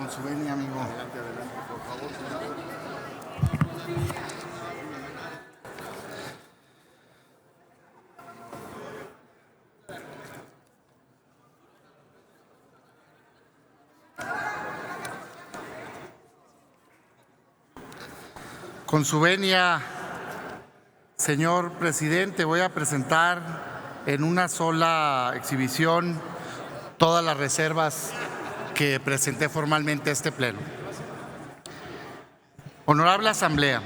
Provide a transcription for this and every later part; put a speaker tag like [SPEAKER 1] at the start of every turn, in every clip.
[SPEAKER 1] con su venia, amigo.
[SPEAKER 2] Adelante, por favor, senador.
[SPEAKER 1] Con su venia, señor presidente, voy a presentar en una sola exhibición todas las reservas que presenté formalmente a este pleno. Honorable Asamblea,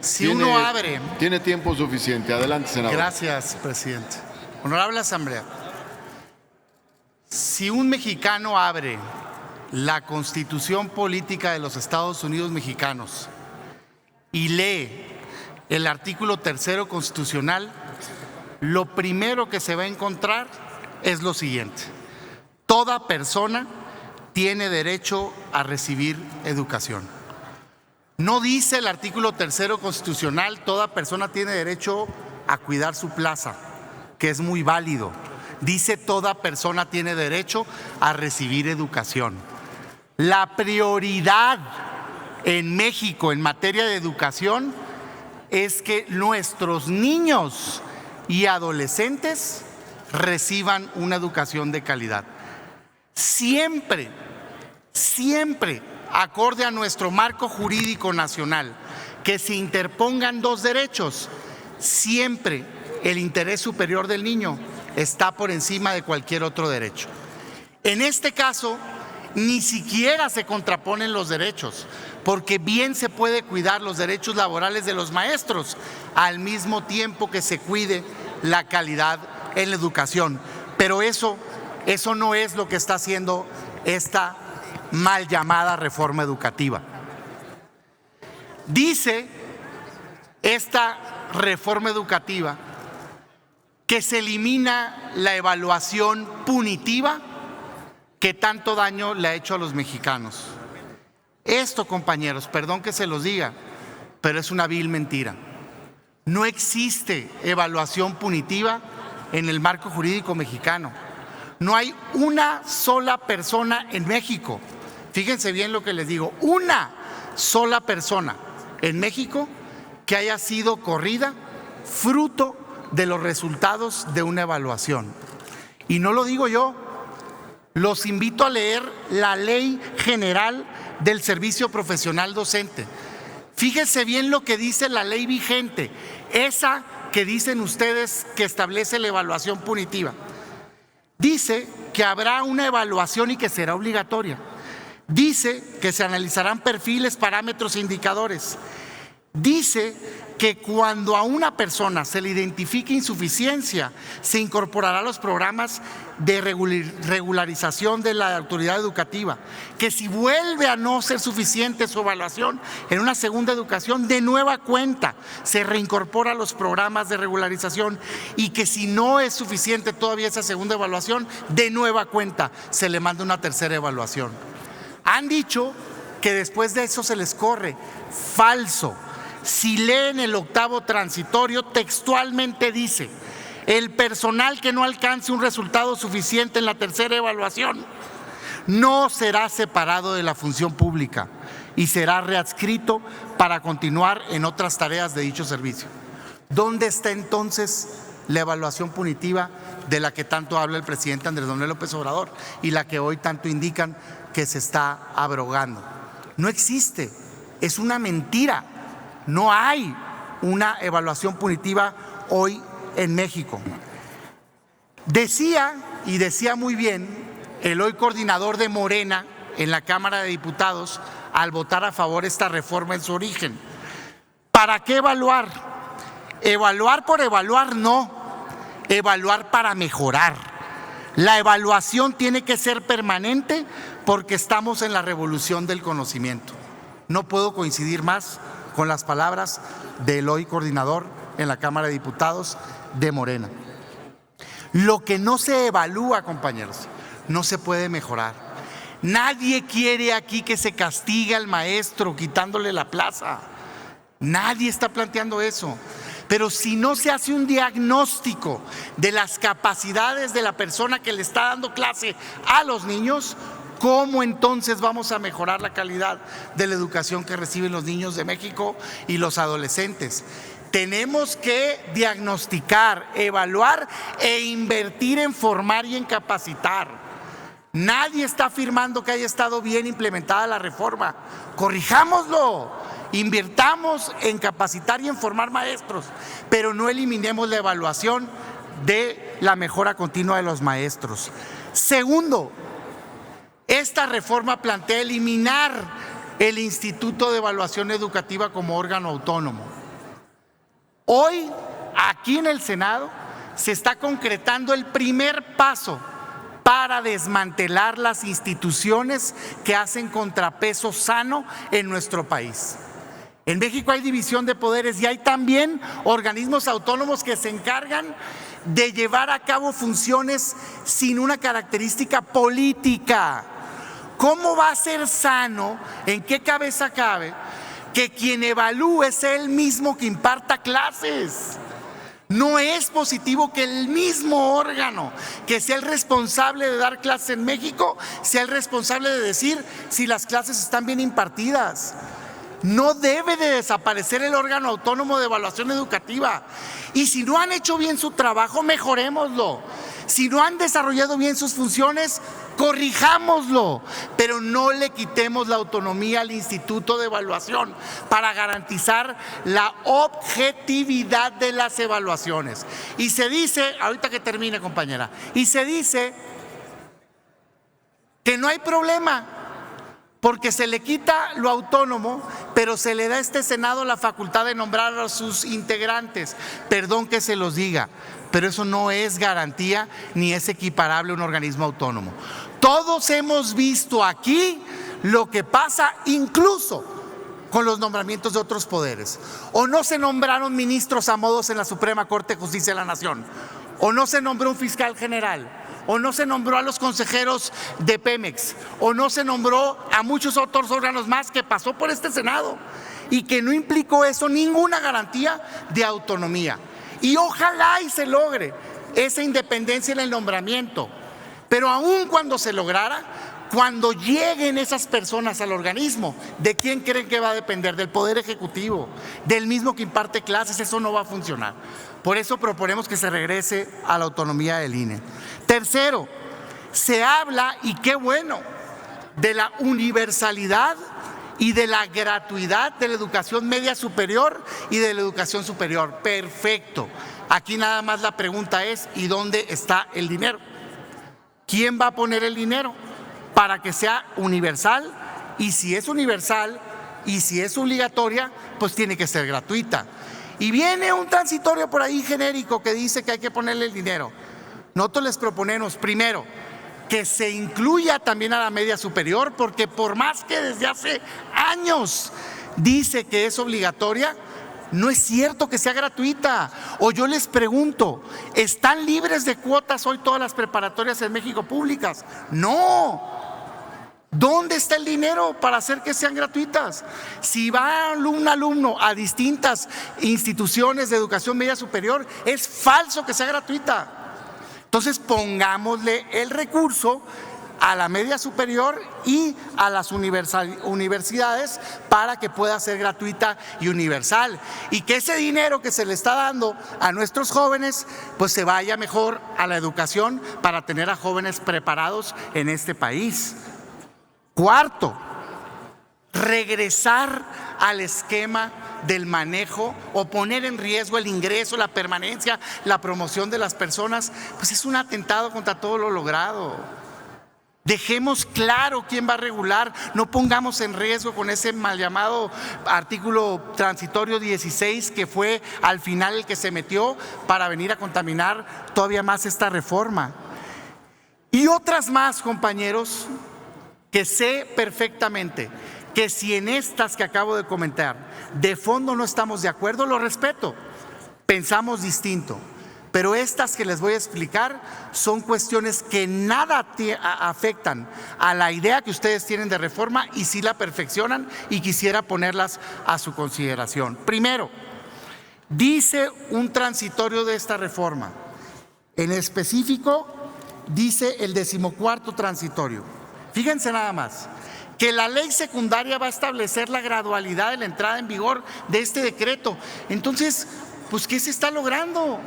[SPEAKER 1] si uno abre...
[SPEAKER 2] Tiene tiempo suficiente. Adelante, senador.
[SPEAKER 1] Gracias, presidente. Honorable Asamblea, si un mexicano abre la Constitución Política de los Estados Unidos Mexicanos y lee el artículo 3º constitucional, lo primero que se va a encontrar es lo siguiente: toda persona tiene derecho a recibir educación. No dice el artículo 3º constitucional, toda persona tiene derecho a cuidar su plaza, que es muy válido. Dice toda persona tiene derecho a recibir educación. La prioridad en México en materia de educación es que nuestros niños y adolescentes reciban una educación de calidad. Siempre, acorde a nuestro marco jurídico nacional, que se interpongan dos derechos, siempre el interés superior del niño está por encima de cualquier otro derecho. En este caso, ni siquiera se contraponen los derechos, porque bien se puede cuidar los derechos laborales de los maestros al mismo tiempo que se cuide la calidad en la educación. Pero eso no es lo que está haciendo esta mal llamada reforma educativa. Dice esta reforma educativa que se elimina la evaluación punitiva que tanto daño le ha hecho a los mexicanos. Esto, compañeros, perdón que se los diga, pero es una vil mentira. No existe evaluación punitiva en el marco jurídico mexicano. No hay una sola persona en México, fíjense bien lo que les digo, una sola persona en México que haya sido corrida fruto de los resultados de una evaluación. Y no lo digo yo, los invito a leer la Ley General del Servicio Profesional Docente. Fíjense bien lo que dice la ley vigente, esa que dicen ustedes que establece la evaluación punitiva. Dice que habrá una evaluación y que será obligatoria. Dice que se analizarán perfiles, parámetros e indicadores. Dice que cuando a una persona se le identifique insuficiencia, se incorporará a los programas de regularización de la autoridad educativa, que si vuelve a no ser suficiente su evaluación en una segunda educación, de nueva cuenta se reincorpora a los programas de regularización, y que si no es suficiente todavía esa segunda evaluación, de nueva cuenta se le manda una tercera evaluación. Han dicho que después de eso se les corre. Falso. Si leen el 8º transitorio, textualmente dice: el personal que no alcance un resultado suficiente en la tercera evaluación no será separado de la función pública y será readscrito para continuar en otras tareas de dicho servicio. ¿Dónde está entonces la evaluación punitiva de la que tanto habla el presidente Andrés Manuel López Obrador y la que hoy tanto indican que se está abrogando? No existe, es una mentira. No hay una evaluación punitiva hoy en México. Decía muy bien el hoy coordinador de Morena en la Cámara de Diputados al votar a favor esta reforma en su origen: ¿para qué evaluar? Evaluar por evaluar, no. Evaluar para mejorar. La evaluación tiene que ser permanente porque estamos en la revolución del conocimiento. No puedo coincidir más con las palabras del hoy coordinador en la Cámara de Diputados de Morena. Lo que no se evalúa, compañeros, no se puede mejorar. Nadie quiere aquí que se castigue al maestro quitándole la plaza. Nadie está planteando eso. Pero si no se hace un diagnóstico de las capacidades de la persona que le está dando clase a los niños, ¿cómo entonces vamos a mejorar la calidad de la educación que reciben los niños de México y los adolescentes? Tenemos que diagnosticar, evaluar e invertir en formar y en capacitar. Nadie está afirmando que haya estado bien implementada la reforma. Corrijámoslo. Invirtamos en capacitar y en formar maestros, pero no eliminemos la evaluación de la mejora continua de los maestros. Segundo, esta reforma plantea eliminar el Instituto de Evaluación Educativa como órgano autónomo. Hoy, aquí en el Senado, se está concretando el primer paso para desmantelar las instituciones que hacen contrapeso sano en nuestro país. En México hay división de poderes y hay también organismos autónomos que se encargan de llevar a cabo funciones sin una característica política. ¿Cómo va a ser sano, en qué cabeza cabe, que quien evalúe sea el mismo que imparta clases? No es positivo que el mismo órgano que sea el responsable de dar clases en México sea el responsable de decir si las clases están bien impartidas. No debe de desaparecer el órgano autónomo de evaluación educativa. Y si no han hecho bien su trabajo, mejorémoslo. Si no han desarrollado bien sus funciones, corrijámoslo. Pero no le quitemos la autonomía al Instituto de Evaluación para garantizar la objetividad de las evaluaciones. Y se dice, ahorita que termine, compañera, y se dice que no hay problema, porque se le quita lo autónomo, pero se le da a este Senado la facultad de nombrar a sus integrantes. Perdón que se los diga, pero eso no es garantía ni es equiparable a un organismo autónomo. Todos hemos visto aquí lo que pasa incluso con los nombramientos de otros poderes. O no se nombraron ministros a modos en la Suprema Corte de Justicia de la Nación, o no se nombró un fiscal general, o no se nombró a los consejeros de Pemex, o no se nombró a muchos otros órganos más que pasó por este Senado y que no implicó eso ninguna garantía de autonomía. Y ojalá y se logre esa independencia en el nombramiento, pero aun cuando se lograra, cuando lleguen esas personas al organismo, ¿de quién creen que va a depender? Del Poder Ejecutivo, del mismo que imparte clases. Eso no va a funcionar. Por eso proponemos que se regrese a la autonomía del INE. Tercero, se habla, y qué bueno, de la universalidad y de la gratuidad de la educación media superior y de la educación superior. Perfecto. Aquí nada más la pregunta es, ¿y dónde está el dinero? ¿Quién va a poner el dinero para que sea universal? Y si es universal y si es obligatoria, pues tiene que ser gratuita. Y viene un transitorio por ahí genérico que dice que hay que ponerle el dinero. Nosotros les proponemos, primero, que se incluya también a la media superior, porque por más que desde hace años dice que es obligatoria, no es cierto que sea gratuita. O yo les pregunto, ¿están libres de cuotas hoy todas las preparatorias en México públicas? No. ¿Dónde está el dinero para hacer que sean gratuitas? Si va un alumno a distintas instituciones de educación media superior, es falso que sea gratuita. Entonces pongámosle el recurso a la media superior y a las universidades para que pueda ser gratuita y universal. Y que ese dinero que se le está dando a nuestros jóvenes, pues se vaya mejor a la educación para tener a jóvenes preparados en este país. Cuarto, regresar al esquema del manejo o poner en riesgo el ingreso, la permanencia, la promoción de las personas, pues es un atentado contra todo lo logrado. Dejemos claro quién va a regular, no pongamos en riesgo con ese mal llamado artículo transitorio 16 que fue al final el que se metió para venir a contaminar todavía más esta reforma. Y otras más, compañeros, que sé perfectamente que si en estas que acabo de comentar de fondo no estamos de acuerdo, lo respeto, pensamos distinto, pero estas que les voy a explicar son cuestiones que nada afectan a la idea que ustedes tienen de reforma y sí la perfeccionan, y quisiera ponerlas a su consideración. Primero, dice un transitorio de esta reforma, en específico dice el 14º transitorio: Fíjense nada más, que la ley secundaria va a establecer la gradualidad de la entrada en vigor de este decreto. Entonces, pues, ¿qué se está logrando?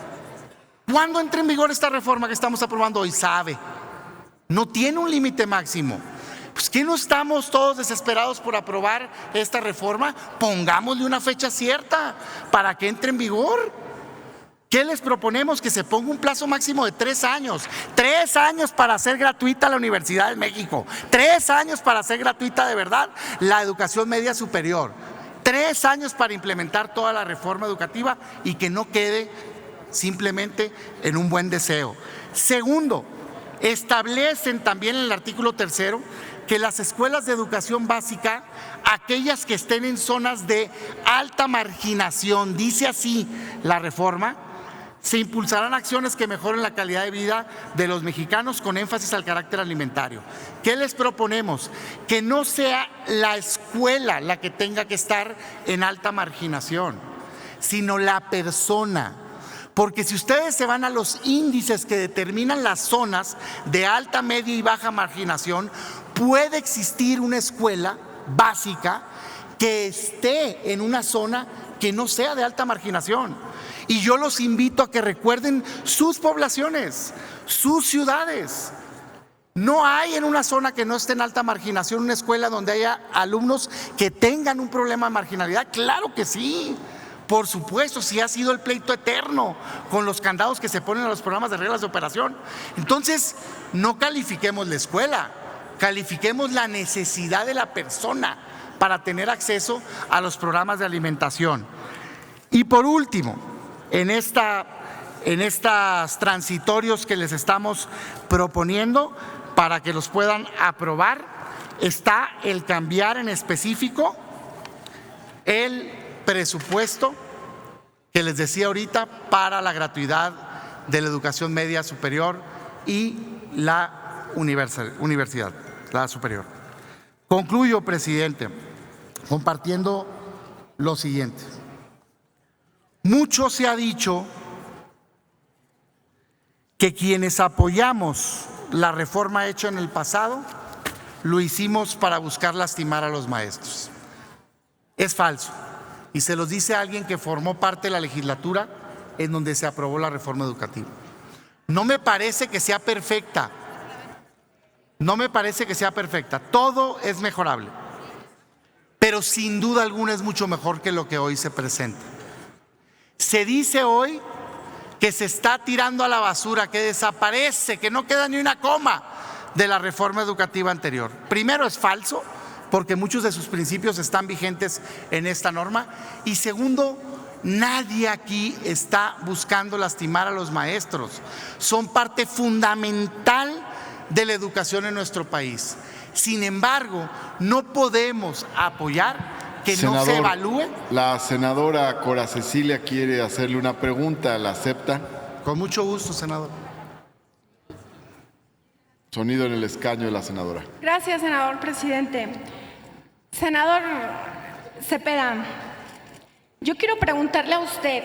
[SPEAKER 1] ¿Cuándo entra en vigor esta reforma que estamos aprobando hoy? ¿Sabe? No tiene un límite máximo. Pues, ¿qué no estamos todos desesperados por aprobar esta reforma? Pongámosle una fecha cierta para que entre en vigor. ¿Qué les proponemos? Que se ponga un plazo máximo de 3 años. 3 años para hacer gratuita la Universidad de México. 3 años para hacer gratuita de verdad la educación media superior. 3 años para implementar toda la reforma educativa y que no quede simplemente en un buen deseo. Segundo, establecen también en el artículo 3 que las escuelas de educación básica, aquellas que estén en zonas de alta marginación, dice así la reforma, se impulsarán acciones que mejoren la calidad de vida de los mexicanos con énfasis al carácter alimentario. ¿Qué les proponemos? Que no sea la escuela la que tenga que estar en alta marginación, sino la persona. Porque si ustedes se van a los índices que determinan las zonas de alta, media y baja marginación, puede existir una escuela básica que esté en una zona que no sea de alta marginación. Y yo los invito a que recuerden sus poblaciones, sus ciudades. No hay en una zona que no esté en alta marginación una escuela donde haya alumnos que tengan un problema de marginalidad. Claro que sí. Por supuesto, si ha sido el pleito eterno con los candados que se ponen a los programas de reglas de operación. Entonces, no califiquemos la escuela, califiquemos la necesidad de la persona para tener acceso a los programas de alimentación. Y por último, en estas transitorios que les estamos proponiendo para que los puedan aprobar, está el cambiar en específico el presupuesto que les decía ahorita para la gratuidad de la educación media superior y la universidad, la superior. Concluyo, presidente, compartiendo lo siguiente. Mucho se ha dicho que quienes apoyamos la reforma hecha en el pasado, lo hicimos para buscar lastimar a los maestros. Es falso. Y se los dice alguien que formó parte de la legislatura en donde se aprobó la reforma educativa. No me parece que sea perfecta. No me parece que sea perfecta. Todo es mejorable. Pero sin duda alguna es mucho mejor que lo que hoy se presenta. Se dice hoy que se está tirando a la basura, que desaparece, que no queda ni una coma de la reforma educativa anterior. Primero, es falso, porque muchos de sus principios están vigentes en esta norma. Y segundo, nadie aquí está buscando lastimar a los maestros. Son parte fundamental de la educación en nuestro país. Sin embargo, no podemos apoyar que
[SPEAKER 2] Senador,
[SPEAKER 1] no se evalúe.
[SPEAKER 2] La senadora Cora Cecilia quiere hacerle una pregunta. ¿La acepta?
[SPEAKER 1] Con mucho gusto, senador.
[SPEAKER 2] Sonido en el escaño de la senadora.
[SPEAKER 3] Gracias, senador presidente. Senador Cepeda, yo quiero preguntarle a usted,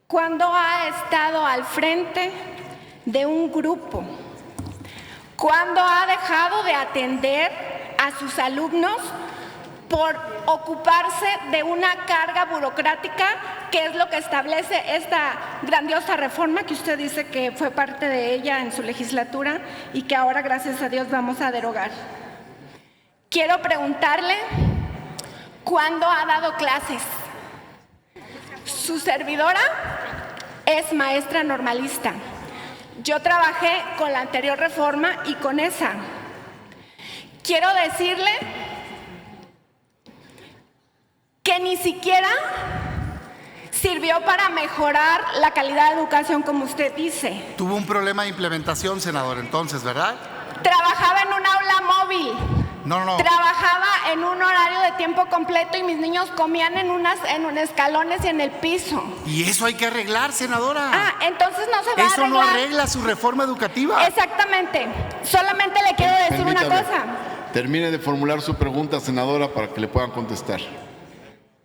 [SPEAKER 3] ¿cuándo ha estado al frente de un grupo? ¿Cuándo ha dejado de atender a sus alumnos por ocuparse de una carga burocrática, que es lo que establece esta grandiosa reforma que usted dice que fue parte de ella en su legislatura y que ahora, gracias a Dios, vamos a derogar? Quiero preguntarle, ¿cuándo ha dado clases? Su servidora es maestra normalista. Yo trabajé con la anterior reforma y con esa. Quiero decirle que ni siquiera sirvió para mejorar la calidad de educación, como usted dice.
[SPEAKER 1] Tuvo un problema de implementación, senador, entonces, ¿verdad?
[SPEAKER 3] Trabajaba en un aula móvil.
[SPEAKER 1] No.
[SPEAKER 3] Trabajaba en un horario de tiempo completo y mis niños comían en escalones y en el piso.
[SPEAKER 1] Y eso hay que arreglar, senadora.
[SPEAKER 3] Entonces no se va a arreglar.
[SPEAKER 1] Eso no arregla su reforma educativa.
[SPEAKER 3] Exactamente. Solamente le quiero decir una cosa.
[SPEAKER 2] Termine de formular su pregunta, senadora, para que le puedan contestar.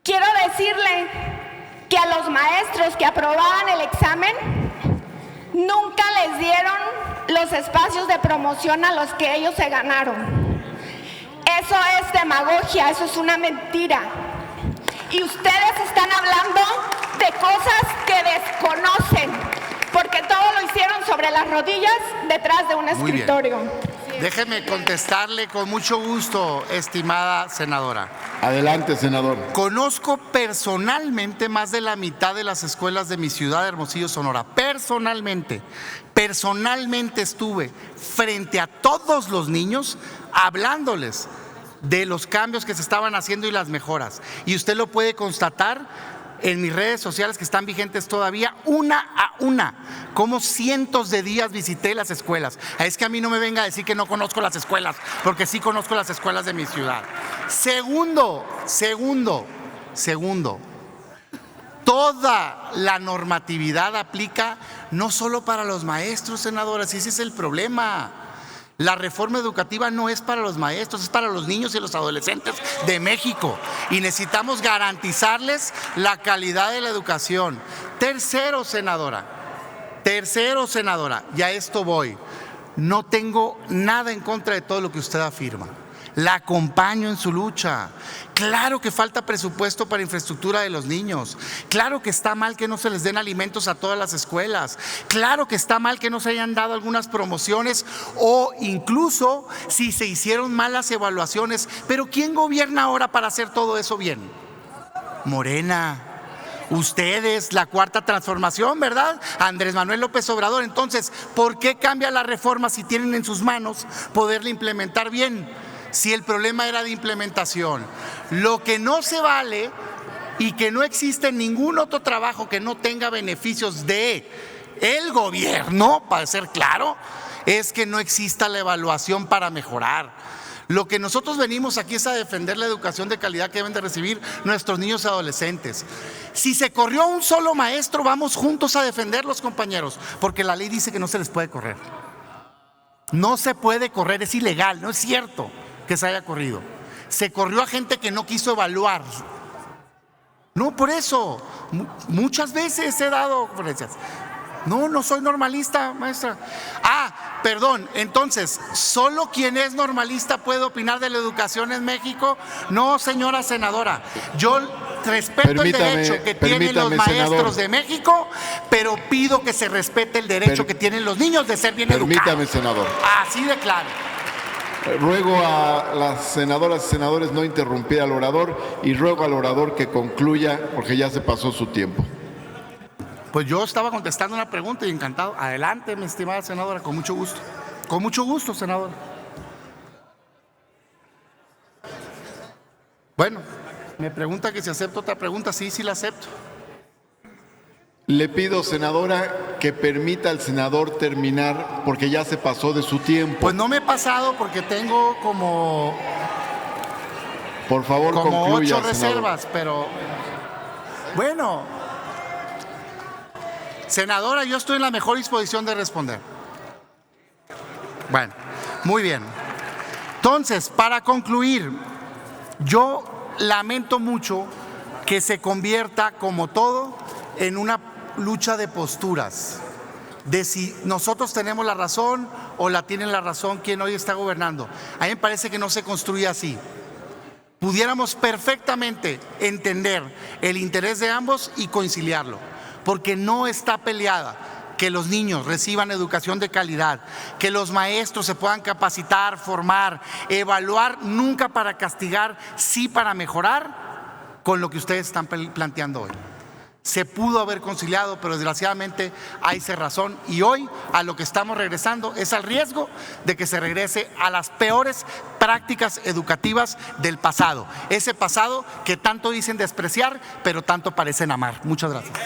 [SPEAKER 3] Quiero decirle que a los maestros que aprobaban el examen nunca les dieron los espacios de promoción a los que ellos se ganaron. Eso es demagogia, eso es una mentira. Y ustedes están hablando de cosas que desconocen, porque todo lo hicieron sobre las rodillas detrás de un escritorio.
[SPEAKER 1] Déjeme contestarle con mucho gusto, estimada senadora.
[SPEAKER 2] Adelante, senador.
[SPEAKER 1] Conozco personalmente más de la mitad de las escuelas de mi ciudad, Hermosillo, Sonora. Personalmente estuve frente a todos los niños hablándoles de los cambios que se estaban haciendo y las mejoras. Y usted lo puede constatar en mis redes sociales que están vigentes todavía, una a una, como cientos de días visité las escuelas. Es que a mí no me venga a decir que no conozco las escuelas, porque sí conozco las escuelas de mi ciudad. Segundo, toda la normatividad aplica no solo para los maestros, senadoras, y ese es el problema. La reforma educativa no es para los maestros, es para los niños y los adolescentes de México. Y necesitamos garantizarles la calidad de la educación. Tercero, senadora, y a esto voy. No tengo nada en contra de todo lo que usted afirma. La acompaño en su lucha. Claro que falta presupuesto para infraestructura de los niños. Claro que está mal que no se les den alimentos a todas las escuelas. Claro que está mal que no se hayan dado algunas promociones o incluso si se hicieron malas evaluaciones. Pero ¿quién gobierna ahora para hacer todo eso bien? Morena. Ustedes, la cuarta transformación, ¿verdad? Andrés Manuel López Obrador. Entonces, ¿por qué cambia la reforma si tienen en sus manos poderla implementar bien? Si el problema era de implementación. Lo que no se vale y que no existe ningún otro trabajo que no tenga beneficios de el gobierno, para ser claro, es que no exista la evaluación para mejorar. Lo que nosotros venimos aquí es a defender la educación de calidad que deben de recibir nuestros niños y adolescentes. Si se corrió a un solo maestro, vamos juntos a defenderlos, compañeros, porque la ley dice que no se les puede correr. No se puede correr, es ilegal, no es cierto que se haya corrido. Se corrió a gente que no quiso evaluar. No, por eso, muchas veces he dado conferencias. No soy normalista, maestra. Perdón, entonces, ¿solo quien es normalista puede opinar de la educación en México? No, señora senadora. Yo respeto el derecho que tienen los maestros, senador, de México, pero pido que se respete el derecho que tienen los niños de ser bien educados.
[SPEAKER 2] Permítame, senador.
[SPEAKER 1] Así de claro.
[SPEAKER 2] Ruego a las senadoras y senadores no interrumpir al orador y ruego al orador que concluya porque ya se pasó su tiempo.
[SPEAKER 1] Pues yo estaba contestando una pregunta y encantado. Adelante, mi estimada senadora, con mucho gusto. Con mucho gusto, senadora. Bueno, me pregunta que si acepto otra pregunta. Sí, la acepto.
[SPEAKER 2] Le pido, senadora, que permita al senador terminar porque ya se pasó de su tiempo.
[SPEAKER 1] Pues no me he pasado porque tengo como
[SPEAKER 2] por favor, concluya,
[SPEAKER 1] 8 reservas, pero bueno, senadora, yo estoy en la mejor disposición de responder. Bueno, muy bien. Entonces, para concluir, yo lamento mucho que se convierta, como todo, en una lucha de posturas, de si nosotros tenemos la razón o la tienen la razón quien hoy está gobernando. A mí me parece que no se construye así. Pudiéramos perfectamente entender el interés de ambos y conciliarlo, porque no está peleada que los niños reciban educación de calidad, que los maestros se puedan capacitar, formar, evaluar, nunca para castigar, sí para mejorar, con lo que ustedes están planteando hoy. Se pudo haber conciliado, pero desgraciadamente hay cerrazón y hoy a lo que estamos regresando es al riesgo de que se regrese a las peores prácticas educativas del pasado. Ese pasado que tanto dicen despreciar, pero tanto parecen amar. Muchas gracias.